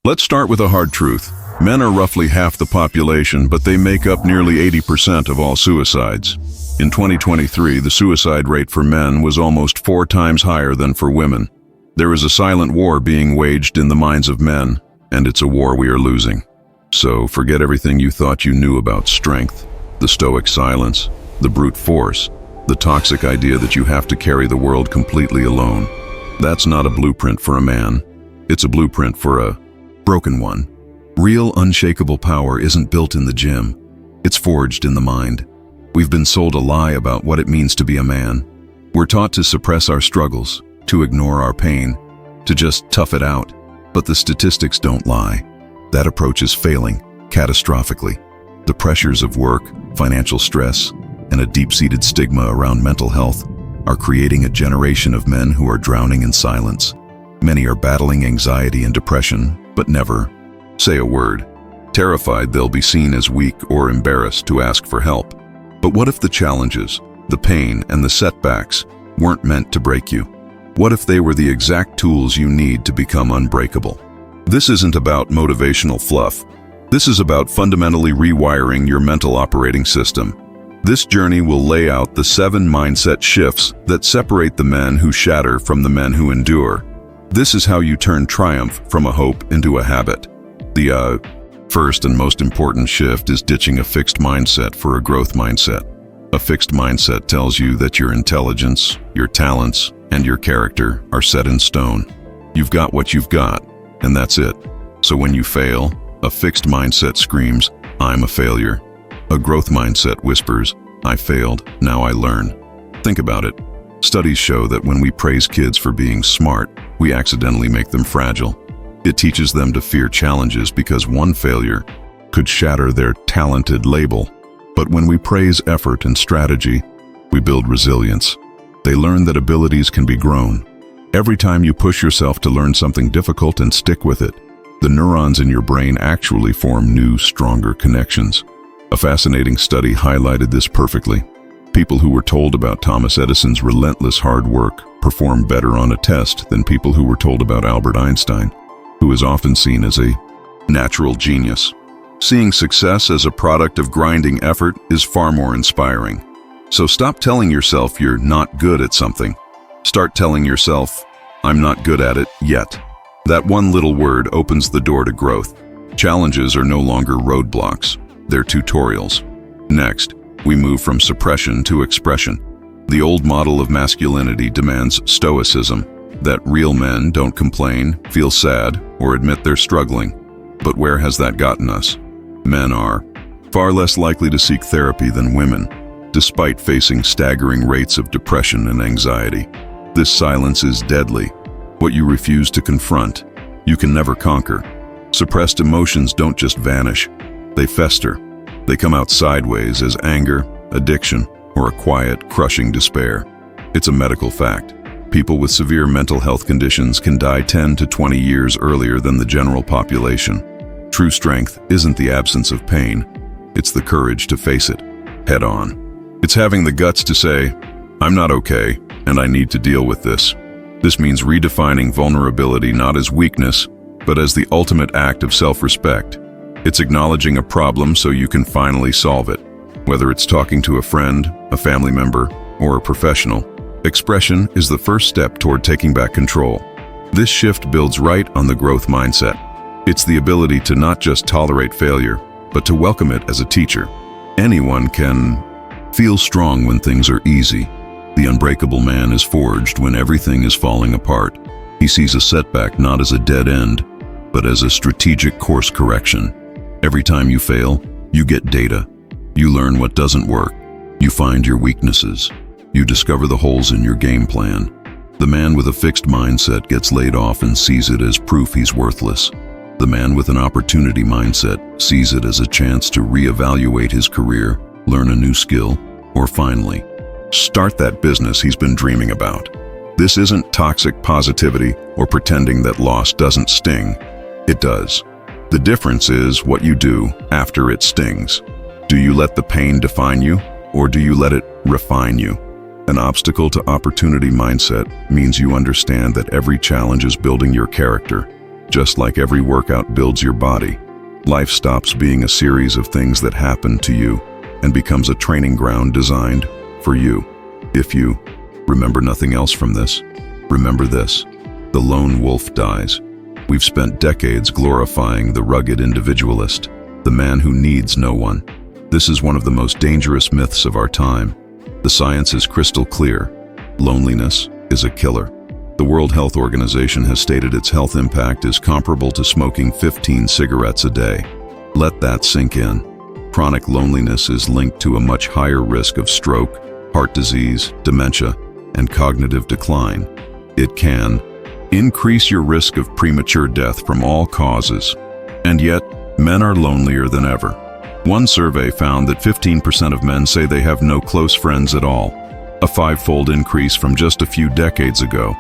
Let's start with a hard truth. Men are roughly half the population, but they make up nearly 80% of all suicides. In 2023, the suicide rate for men was almost 4 times higher than for women. There is a silent war being waged in the minds of men, and it's a war we are losing. So forget everything you thought you knew about strength, the stoic silence, the brute force, the toxic idea that you have to carry the world completely alone. That's not a blueprint for a man. It's a blueprint for a broken one. Real unshakable power isn't built in the gym. It's forged in the mind. We've been sold a lie about what it means to be a man. We're taught to suppress our struggles, to ignore our pain, to just tough it out. But the statistics don't lie. That approach is failing, catastrophically. The pressures of work, financial stress, and a deep-seated stigma around mental health are creating a generation of men who are drowning in silence. Many are battling anxiety and depression, but never say a word, terrified they'll be seen as weak or embarrassed to ask for help. But what if the challenges, the pain, and the setbacks weren't meant to break you? What if they were the exact tools you need to become unbreakable? This isn't about motivational fluff. This is about fundamentally rewiring your mental operating system. This journey will lay out the 7 mindset shifts that separate the men who shatter from the men who endure. This is how you turn triumph from a hope into a habit. The first and most important shift is ditching a fixed mindset for a growth mindset. A fixed mindset tells you that your intelligence, your talents, and your character are set in stone. You've got what you've got, and that's it. So when you fail, a fixed mindset screams, "I'm a failure." A growth mindset whispers, "I failed, now I learn." Think about it. Studies show that when we praise kids for being smart, we accidentally make them fragile. It teaches them to fear challenges because one failure could shatter their talented label. But when we praise effort and strategy, we build resilience. They learn that abilities can be grown. Every time you push yourself to learn something difficult and stick with it, the neurons in your brain actually form new, stronger connections. A fascinating study highlighted this perfectly. People who were told about Thomas Edison's relentless hard work performed better on a test than people who were told about Albert Einstein, who is often seen as a natural genius. Seeing success as a product of grinding effort is far more inspiring. So stop telling yourself you're not good at something. Start telling yourself, "I'm not good at it yet." That one little word opens the door to growth. Challenges are no longer roadblocks, they're tutorials. Next, we move from suppression to expression. The old model of masculinity demands stoicism, that real men don't complain, feel sad, or admit they're struggling. But where has that gotten us? Men are far less likely to seek therapy than women, despite facing staggering rates of depression and anxiety. This silence is deadly. What you refuse to confront, you can never conquer. Suppressed emotions don't just vanish, they fester. They come out sideways as anger, addiction, or a quiet, crushing despair. It's a medical fact. People with severe mental health conditions can die 10 to 20 years earlier than the general population. True strength isn't the absence of pain, it's the courage to face it head on. It's having the guts to say, "I'm not okay, and I need to deal with this." This means redefining vulnerability not as weakness, but as the ultimate act of self-respect. It's acknowledging a problem so you can finally solve it. Whether it's talking to a friend, a family member, or a professional, expression is the first step toward taking back control. This shift builds right on the growth mindset. It's the ability to not just tolerate failure, but to welcome it as a teacher. Anyone can feel strong when things are easy. The unbreakable man is forged when everything is falling apart. He sees a setback not as a dead end, but as a strategic course correction. Every time you fail, you get data. You learn what doesn't work. You find your weaknesses. You discover the holes in your game plan. The man with a fixed mindset gets laid off and sees it as proof he's worthless. The man with an opportunity mindset sees it as a chance to reevaluate his career, learn a new skill, or finally, start that business he's been dreaming about. This isn't toxic positivity or pretending that loss doesn't sting. It does. The difference is what you do after it stings. Do you let the pain define you, or do you let it refine you? An obstacle to opportunity mindset means you understand that every challenge is building your character. Just like every workout builds your body, life stops being a series of things that happen to you and becomes a training ground designed for you. If you remember nothing else from this, remember this: the lone wolf dies. We've spent decades glorifying the rugged individualist, the man who needs no one. This is one of the most dangerous myths of our time. The science is crystal clear. Loneliness is a killer. The World Health Organization has stated its health impact is comparable to smoking 15 cigarettes a day. Let that sink in. Chronic loneliness is linked to a much higher risk of stroke, heart disease, dementia, and cognitive decline. It can increase your risk of premature death from all causes. And yet, men are lonelier than ever. One survey found that 15% of men say they have no close friends at all, a five-fold increase from just a few decades ago.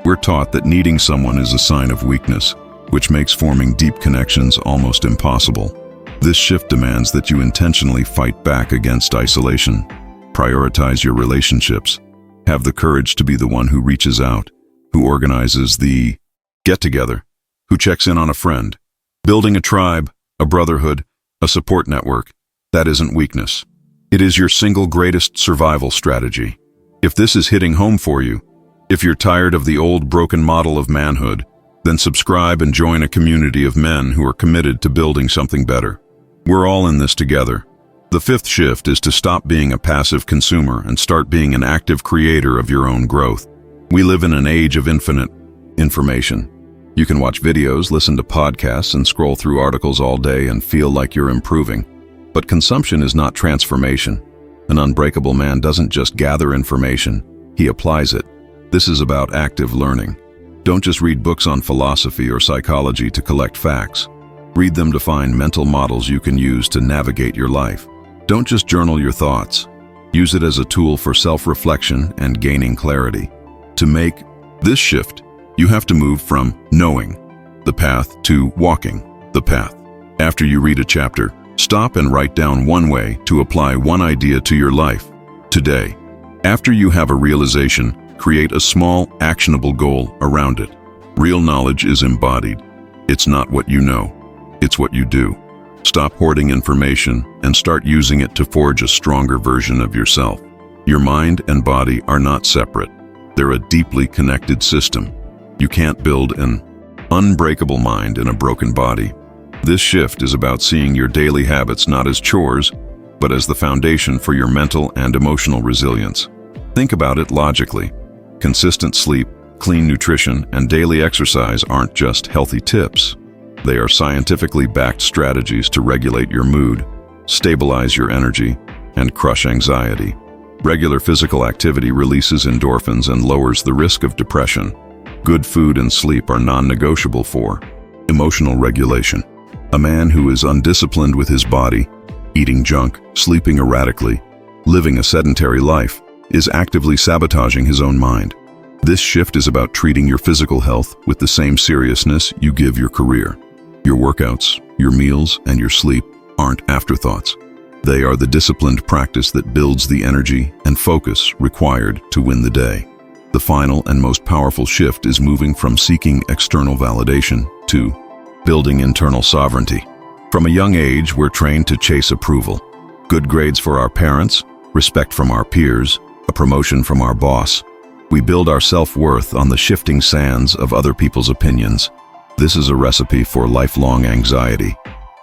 We're taught that needing someone is a sign of weakness, which makes forming deep connections almost impossible. This shift demands that you intentionally fight back against isolation. Prioritize your relationships. Have the courage to be the one who reaches out, who organizes the get-together, who checks in on a friend. Building a tribe, a brotherhood, a support network, that isn't weakness. It is your single greatest survival strategy. If this is hitting home for you, if you're tired of the old broken model of manhood, then subscribe and join a community of men who are committed to building something better. We're all in this together. The fifth shift is to stop being a passive consumer and start being an active creator of your own growth. We live in an age of infinite information. You can watch videos, listen to podcasts, and scroll through articles all day and feel like you're improving. But consumption is not transformation. An unbreakable man doesn't just gather information, he applies it. This is about active learning. Don't just read books on philosophy or psychology to collect facts. Read them to find mental models you can use to navigate your life. Don't just journal your thoughts. Use it as a tool for self-reflection and gaining clarity. To make this shift, you have to move from knowing the path to walking the path. After you read a chapter, stop and write down one way to apply one idea to your life today. After you have a realization, create a small, actionable goal around it. Real knowledge is embodied. It's not what you know, it's what you do. Stop hoarding information and start using it to forge a stronger version of yourself. Your mind and body are not separate. They're a deeply connected system. You can't build an unbreakable mind in a broken body. This shift is about seeing your daily habits not as chores, but as the foundation for your mental and emotional resilience. Think about it logically. Consistent sleep, clean nutrition, and daily exercise aren't just healthy tips. They are scientifically backed strategies to regulate your mood, stabilize your energy, and crush anxiety. Regular physical activity releases endorphins and lowers the risk of depression. Good food and sleep are non-negotiable for emotional regulation. A man who is undisciplined with his body, eating junk, sleeping erratically, living a sedentary life, is actively sabotaging his own mind. This shift is about treating your physical health with the same seriousness you give your career. Your workouts, your meals, and your sleep aren't afterthoughts. They are the disciplined practice that builds the energy and focus required to win the day. The final and most powerful shift is moving from seeking external validation to building internal sovereignty. From a young age, we're trained to chase approval. Good grades for our parents, respect from our peers, a promotion from our boss. We build our self-worth on the shifting sands of other people's opinions. This is a recipe for lifelong anxiety.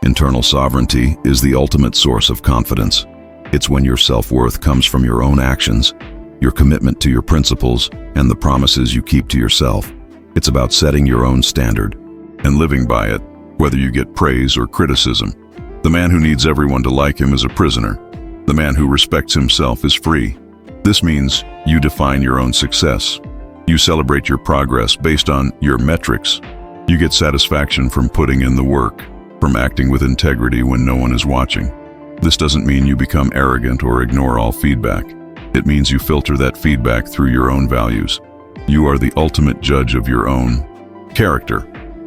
Internal sovereignty is the ultimate source of confidence. It's when your self-worth comes from your own actions, your commitment to your principles, and the promises you keep to yourself. It's about setting your own standard and living by it, whether you get praise or criticism. The man who needs everyone to like him is a prisoner. The man who respects himself is free. This means you define your own success. You celebrate your progress based on your metrics. You get satisfaction from putting in the work, from acting with integrity when no one is watching. This doesn't mean you become arrogant or ignore all feedback. It means you filter that feedback through your own values. You are the ultimate judge of your own character.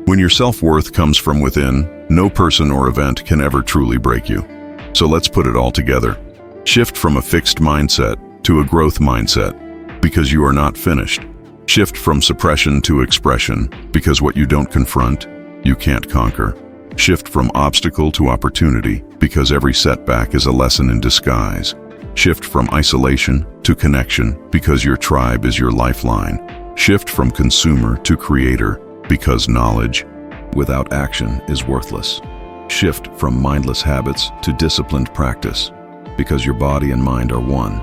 When your self-worth comes from within, no person or event can ever truly break you. So let's put it all together. Shift from a fixed mindset to a growth mindset, because you are not finished. Shift from suppression to expression, because what you don't confront, you can't conquer. Shift from obstacle to opportunity, because every setback is a lesson in disguise. Shift from isolation to connection, because your tribe is your lifeline. Shift from consumer to creator, because knowledge without action is worthless. Shift from mindless habits to disciplined practice, because your body and mind are one.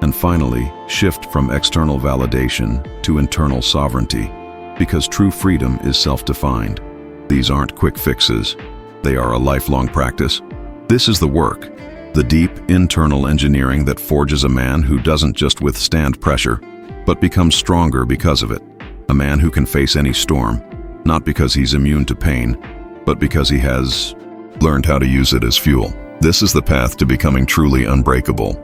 And finally, shift from external validation to internal sovereignty, because true freedom is self-defined. These aren't quick fixes. They are a lifelong practice. This is the work, the deep internal engineering that forges a man who doesn't just withstand pressure, but becomes stronger because of it. A man who can face any storm, not because he's immune to pain, but because he has learned how to use it as fuel. This is the path to becoming truly unbreakable.